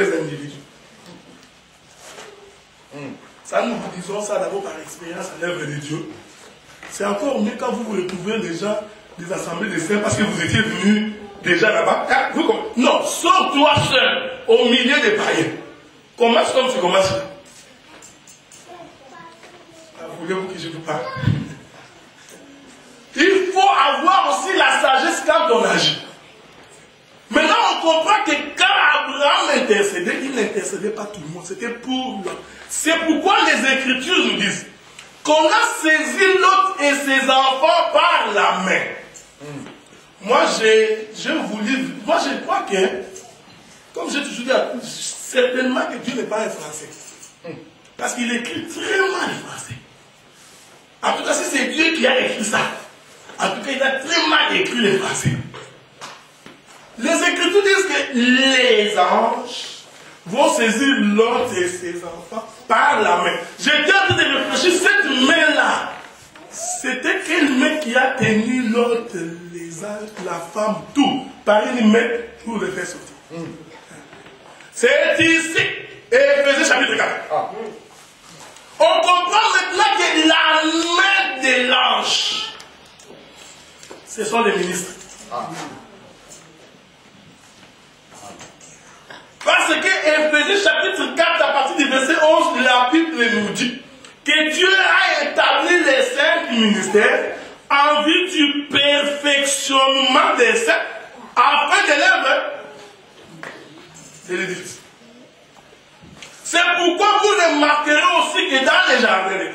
des individus. Ça, nous vous disons ça d'abord par expérience à l'œuvre de Dieu. C'est encore mieux quand vous vous retrouvez déjà des assemblées de saints parce que vous étiez venus déjà là-bas. Non, sors-toi seul au milieu des païens. Commence comme tu commences. Voulez-vous que je vous parle? Il faut avoir aussi la sagesse quand on agit. Maintenant, on comprend que quand Abraham intercédait, il n'intercédait pas tout le monde. C'était pour l'autre. C'est pourquoi les Écritures nous disent qu'on a saisi l'autre et ses enfants par la main. Moi, je vous livre. Moi, je crois que, comme j'ai toujours dit, certainement que Dieu n'est pas un Français. Parce qu'il écrit très mal le français. En tout cas, si c'est Dieu qui a écrit ça, en tout cas, il a très mal écrit le français. Les Écritures disent que les anges vont saisir Lot et ses enfants par la main. J'étais en train de réfléchir, cette main-là, c'était quelle main qui a tenu Lot, les anges, la femme, tout, par une main pour le faire sortir. C'est ici, Éphésiens chapitre 4. On comprend maintenant que la main de l'ange, ce sont les ministres. Parce que Éphésiens chapitre 4, à partir du verset 11, la Bible nous dit que Dieu a établi les 5 ministères en vue du perfectionnement des saints afin de l'œuvre de l'édifice. C'est pourquoi vous remarquerez aussi que dans les jardins d'Éden,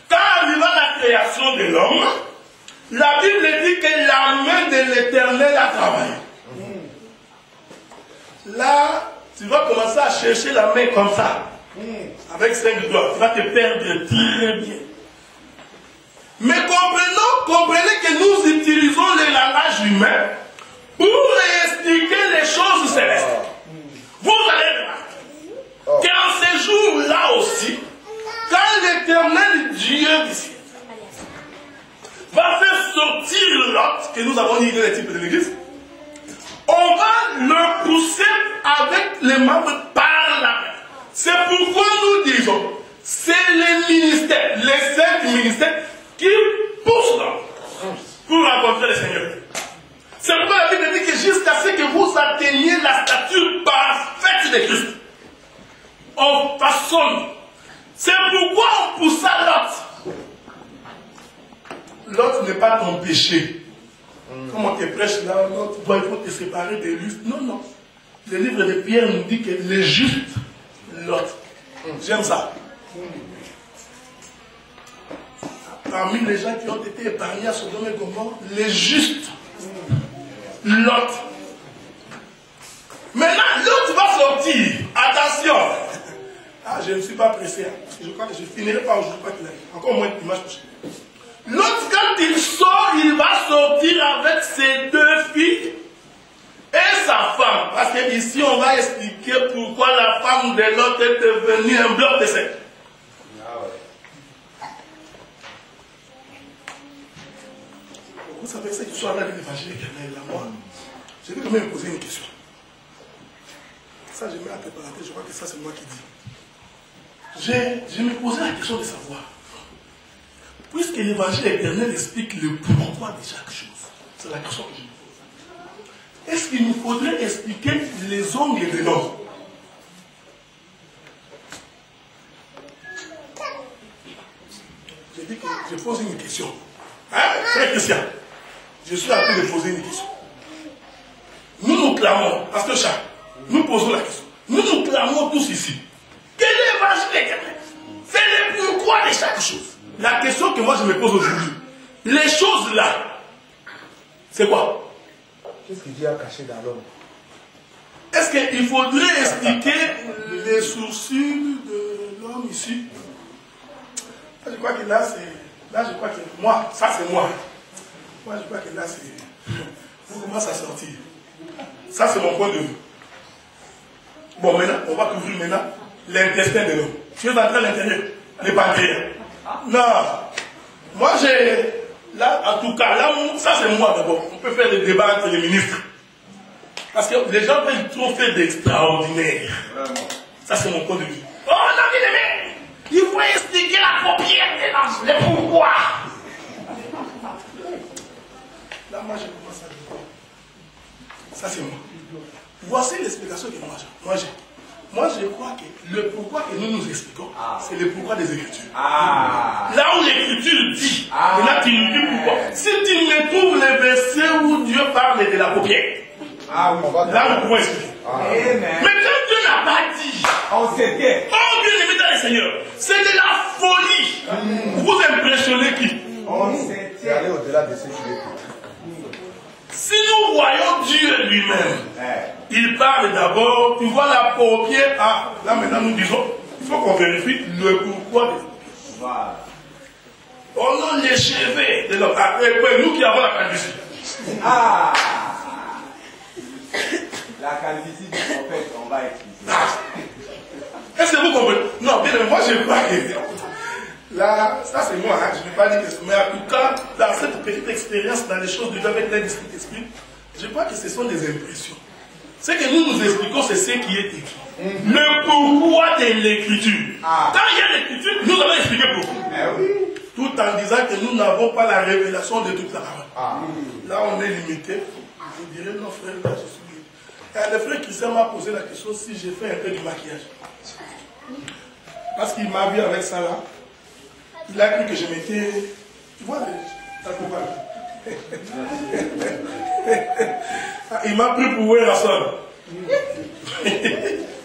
quand arriva la création de l'homme, la Bible dit que la main de l'Éternel a travaillé. Là, tu vas commencer à chercher la main comme ça, avec 5 doigts. Tu vas te perdre très bien. Mais comprenez que nous utilisons le langage humain pour expliquer les choses célestes. Vous allez remarquer qu'en ces jours-là aussi, quand l'Éternel Dieu d'ici va faire sortir Lot, que nous avons dit dans les types de l'Église, on va le pousser avec les membres par la main. C'est pourquoi nous disons, c'est les ministères, les 5 ministères qui poussent l'homme pour rencontrer le Seigneur. C'est pourquoi la Bible dit que jusqu'à ce que vous atteigniez la stature parfaite de Christ, on façonne. C'est pourquoi on poussa Lot. Lot n'est pas ton péché. Comme on te prêche là, l'autre, il faut te séparer des justes. Non, non. Le livre de Pierre nous dit que les justes, Lot. J'aime ça. Parmi les gens qui ont été épargnés à Sodome et Gomorrhe, les justes, Lot. Maintenant, l'autre va sortir. Attention. Ah, je ne suis pas pressé. Je crois que je finirai pas aujourd'hui. Encore moins une image prochaine. L'autre, quand il sort, il va sortir avec ses 2 filles et sa femme. Parce qu'ici, on va expliquer pourquoi la femme de l'autre est devenue un bloc de sel. Vous savez, cette histoire-là de l'évangile éternel, là, moi, je vais quand même poser une question. Ça, je mets la préparation, je crois que ça, c'est moi qui dis. Je me posais la question de savoir. Puisque l'évangile éternel explique le pourquoi de chaque chose, c'est la question que je me pose. Est-ce qu'il nous faudrait expliquer les ongles de l'homme? J'ai dit que je pose une question. Hein, frère Christian, je suis en train de poser une question. Nous clamons, Pasteur Charles, nous posons la question. Nous clamons tous ici. Quel est l'évangile éternel? C'est le pourquoi de chaque chose. La question que moi je me pose aujourd'hui, les choses là, c'est quoi? Qu'est-ce que Dieu a caché dans l'homme? Est-ce qu'il faudrait expliquer les sourcils de l'homme ici? Là, je crois que là, c'est... Là, je crois que moi, ça c'est moi. Moi, je crois que là, c'est... On commence à sortir. Ça, c'est mon point de vue. Bon, maintenant, on va couvrir maintenant l'intestin de l'homme. Tu es entré à l'intérieur, les pancréas. Non. Moi, j'ai... Là, en tout cas, là, ça c'est moi d'abord. On peut faire des débats entre les ministres. Parce que les gens veulent trop faire d'extraordinaire. Ça, c'est mon point de vue. Oh non, bien aimé, il faut expliquer la propriété, le pourquoi. Là, moi, je commence à dire. Ça, c'est moi. Voici l'explication que moi j'ai. Moi, je crois que le pourquoi que nous expliquons, c'est le pourquoi des Écritures. Là où l'Écriture dit, et là tu nous dis pourquoi. Si tu me trouves le verset où Dieu parle de la paupière, là nous pouvons expliquer. Mais quand Dieu n'a pas dit, oh bien aimé dans le Seigneur, c'est de la folie. Vous impressionnez qui? C'est aller au-delà de ce qui est. Si nous voyons Dieu lui-même, il parle d'abord, tu vois la paupière, là maintenant nous disons, il faut qu'on vérifie le pourquoi des paupières. On a les cheveux de l'homme, nous qui avons la calvitie. La calvitie du prophète, on va expliquer. Est-ce que vous comprenez? Non, bien, moi je crois que là, ça c'est moi, je ne vais pas dire que c'est, mais en tout cas, dans cette petite expérience, dans les choses de Dieu avec l'Esprit, je crois que ce sont des impressions. Ce que nous expliquons, c'est ce qui est écrit. Le pourquoi de l'Écriture. Quand il y a l'Écriture, nous allons expliquer pourquoi. Tout en disant que nous n'avons pas la révélation de toute la parole. Là, on est limité. Je dirais, non, frère, là, je suis libre. Le frère Christian m'a posé la question si j'ai fait un peu du maquillage. Parce qu'il m'a vu avec ça là. Il a cru que je m'étais... Tu vois, ça coupable. Il m'a pris pour Werason. Il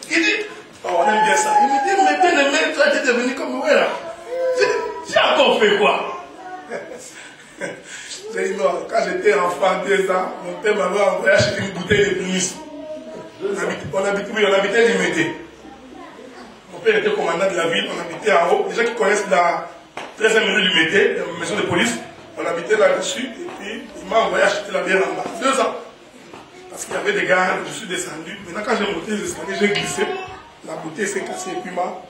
dit, oh, on aime bien ça. Il me dit, mais bien aimé, toi tu es devenu comme Wera. J'ai encore fait quoi? J'ai dit non, quand j'étais enfant, 2 ans, mon père m'avait envoyé acheter une bouteille de prémisse. On habitait Limité. Mon père était commandant de la ville, on habitait en haut. Les gens qui connaissent la 13e rue Limité, la maison de police, on habitait là-dessus, et puis il m'a envoyé acheter la bière en bas. 2 ans. Parce qu'il y avait des gardes, je suis descendu. Maintenant, quand j'ai monté les escaliers, j'ai glissé. La bouteille s'est cassée, et puis moi.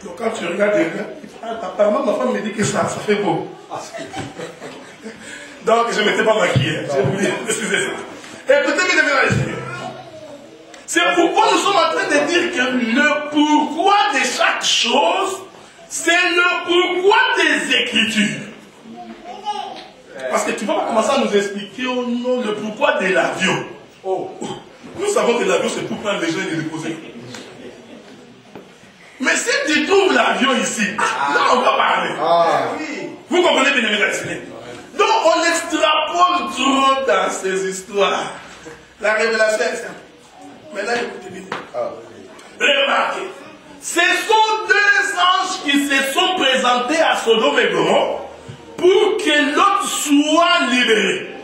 Donc, quand tu regardes derrière, apparemment, ma femme me dit que ça fait beau. Donc, je ne m'étais pas maquillé. J'ai voulu préciser ça. Écoutez, mesdames et messieurs. C'est pourquoi nous sommes en train de dire que le pourquoi de chaque chose, c'est le pourquoi des Écritures. Parce que tu ne vas pas commencer à nous expliquer le pourquoi de l'avion. Nous savons que l'avion, c'est pour prendre les gens et les déposer. Mais si tu trouves l'avion ici, là on va parler. Vous comprenez bien les médecins. Donc on extrapole trop dans ces histoires. La révélation est simple. Maintenant écoutez bien. Remarquez, ce sont 2 anges qui se sont présentés à Sodome et Gomorrhe pour que l'autre soit libéré.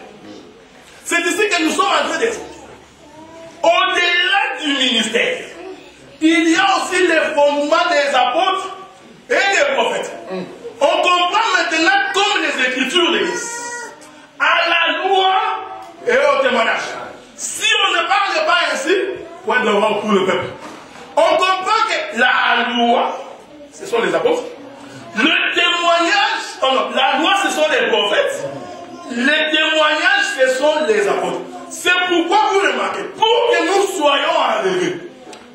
C'est ici que nous sommes en train d'expliquer. Au-delà du ministère, il y a aussi les fondements des apôtres et des prophètes. On comprend maintenant comme les Écritures le disent. À la loi et au témoignage. Si on ne parle pas ainsi, point de vent pour le peuple. On comprend que la loi, ce sont les apôtres. Le témoignage, la loi, ce sont les prophètes. Les témoignages, ce sont les apôtres. C'est pourquoi vous remarquez, pour que nous soyons enlevés,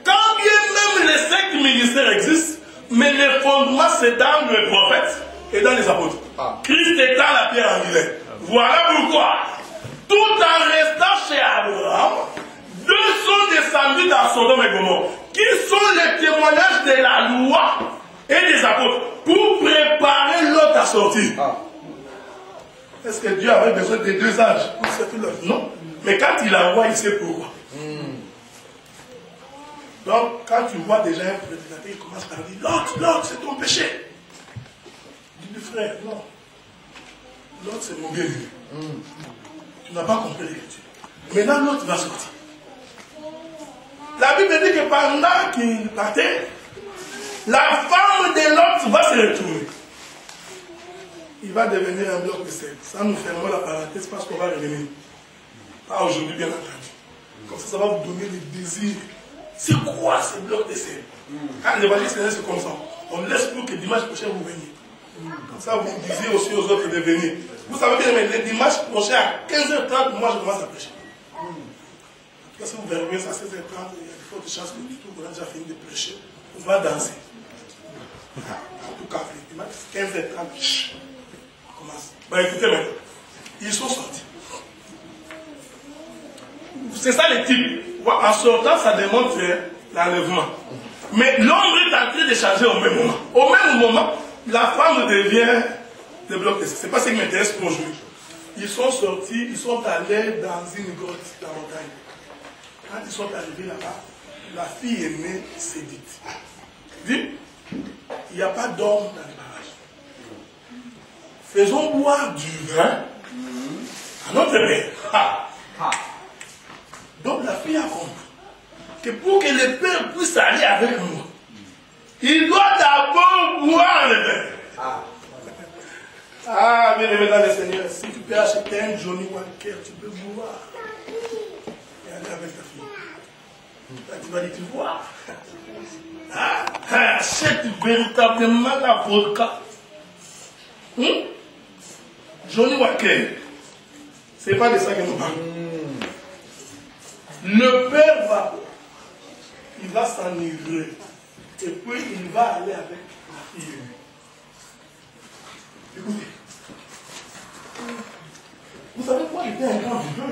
quand bien même les 5 ministères existent, mais le fondement c'est dans les prophètes et dans les apôtres. Christ étant la pierre angulaire. Voilà pourquoi, tout en restant chez Abraham, 2 sont descendus dans Sodome et Gomorrhe, qui sont les témoignages de la loi et des apôtres, pour préparer l'autre à sortir. Est-ce que Dieu avait besoin des 2 âges pour sortir l'autre? Non. Mais quand il envoie, il sait pourquoi. Donc, quand tu vois déjà un prédicateur, il commence par dire, l'autre, c'est ton péché. Il dit, frère, non. L'autre, c'est mon bien-aimé. Tu n'as pas compris l'écriture. Maintenant, l'autre va sortir. La Bible dit que pendant qu'il partait, la femme de l'autre va se retourner. Il va devenir un bloc de sel. Ça, nous fermons la parenthèse parce qu'on va revenir. Pas aujourd'hui, bien entendu. Comme ça va vous donner des désirs. C'est quoi ce bloc de sel? Quand l'évangile c'est comme ça. On laisse pour que dimanche prochain vous veniez. Comme ça, vous disiez aussi aux autres de venir. Vous savez bien, mais le dimanche prochain à 15h30, moi je commence à prêcher. Parce que vous verrez ça, 16h30, il y a des fortes chances que tout le monde a déjà fini de prêcher. On va danser. En tout cas, 15h30, on commence. Bah écoutez maintenant, ils sont sortis. C'est ça les types. En sortant, ça démontre l'enlèvement. Mais l'ombre est en train de changer au même moment. Au même moment, la femme devient débloquée. Ce n'est pas ce qui m'intéresse pour aujourd'hui. Ils sont sortis, ils sont allés dans une grotte, dans la montagne. Quand ils sont arrivés là-bas, la fille aînée s'est dite. Dit, il n'y a pas d'homme dans le barrage. Faisons boire du vin à notre mère. Donc la fille a compris que pour que le père puisse aller avec moi, il doit d'abord boire le vin. Ah, bien aimé dans le Seigneur, si tu peux acheter un Johnny Walker, tu peux boire. Et aller avec ta fille. Là, tu vas dire, tu vois. Achète véritablement la vodka. Johnny Walker. C'est pas de ça que nous parlons. Le père il va s'enivrer. Et puis il va aller avec la fille. Écoutez. Vous savez quoi, j'étais un grand viveur.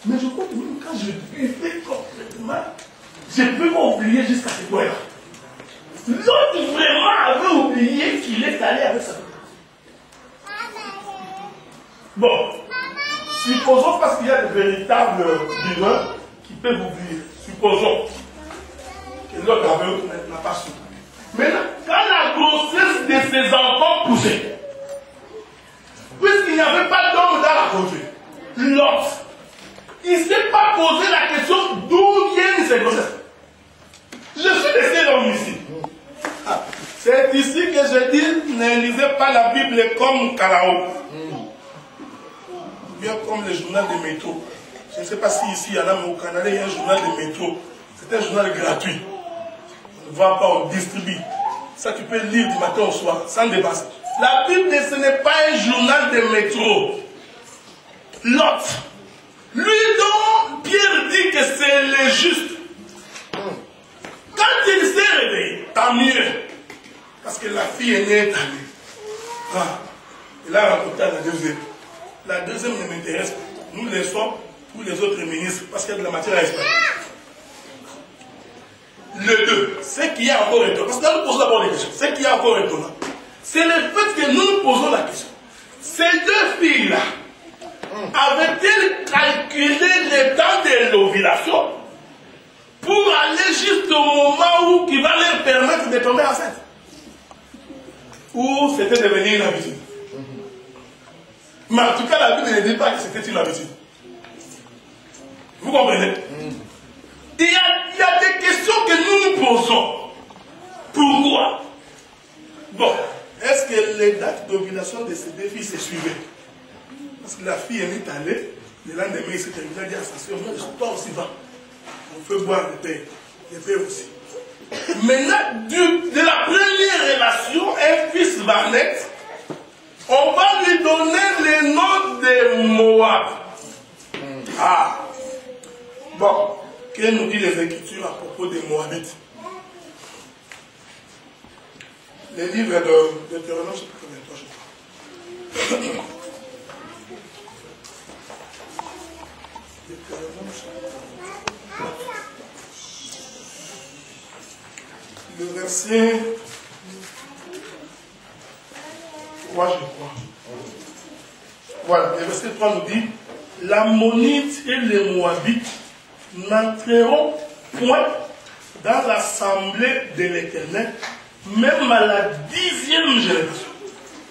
Mais je crois que même quand je buvais complètement, je peux m'oublier jusqu'à ce point-là. L'autre vraiment avait oublié qu'il est allé avec sa fille. Bon, supposons parce qu'il y a de véritables viveurs qui peuvent oublier. Supposons que l'autre n'a pas su. Maintenant, quand la grossesse de ses enfants poussait, puisqu'il n'y avait pas d'homme dans la conduite, l'autre, il ne s'est pas posé la question d'où viennent ces grossesses. Je suis resté l'homme ici. C'est ici que je dis, ne lisez pas la Bible comme Kalao. Bien comme le journal de métro. Je ne sais pas si ici, il y en a, mais au Canada, il y a un journal de métro. C'est un journal gratuit. On ne va pas, on distribue. Ça, tu peux lire du matin au soir, sans débat. La Bible, ce n'est pas un journal de métro. L'autre. Lui dont Pierre dit que c'est le juste. Quand il s'est réveillé, tant mieux. Parce que la fille est née allée. Il a raconté à la deuxième. La deuxième ne m'intéresse pas. Nous laissons tous les autres ministres parce qu'il y a de la matière à expliquer. Le deux, ce qui est encore étonnant, parce que là nous posons d'abord des questions, ce qui est encore étonnant, c'est le fait que nous nous posons la question. Ces deux filles-là, avaient-elles calculé le temps de l'ovulation pour aller juste au moment où qui va leur permettre de tomber enceinte? Ou c'était devenu une habitude? Mais en tout cas, la Bible ne dit pas que c'était une habitude. Vous comprenez? Il y a des questions que nous nous posons. Pourquoi? Bon, est-ce que les dates d'ovulation de ces deux filles se suivaient? Parce que la fille est allée, le lendemain, il s'est terminé, il a dit à sa soeur, toi aussi va. On peut boire le père aussi. Maintenant, de la première relation, un fils va naître, on va lui donner le nom de Moab. Bon, que nous dit les Écritures à propos des Moabites? Les livres de Deutéronome, chapitre 23, je crois. Deutéronome, chapitre 23. Le verset 3, je crois. Voilà, le verset 3 nous dit: l'Ammonite et les Moabites n'entreront point dans l'assemblée de l'Éternel, même à la 10e génération,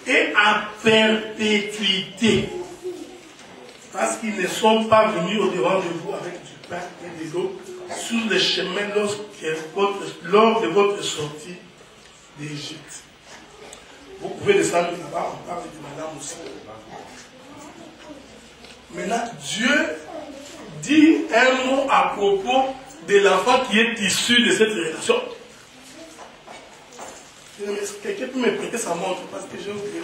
et à perpétuité, parce qu'ils ne sont pas venus au-devant de vous avec du pain et de l'eau sur le chemin lors de votre sortie d'Égypte. Vous pouvez descendre là-bas, on parle de madame aussi. Maintenant, Dieu dit un mot à propos de l'enfant qui est issu de cette relation. Quelqu'un peut me prêter sa montre parce que j'ai oublié.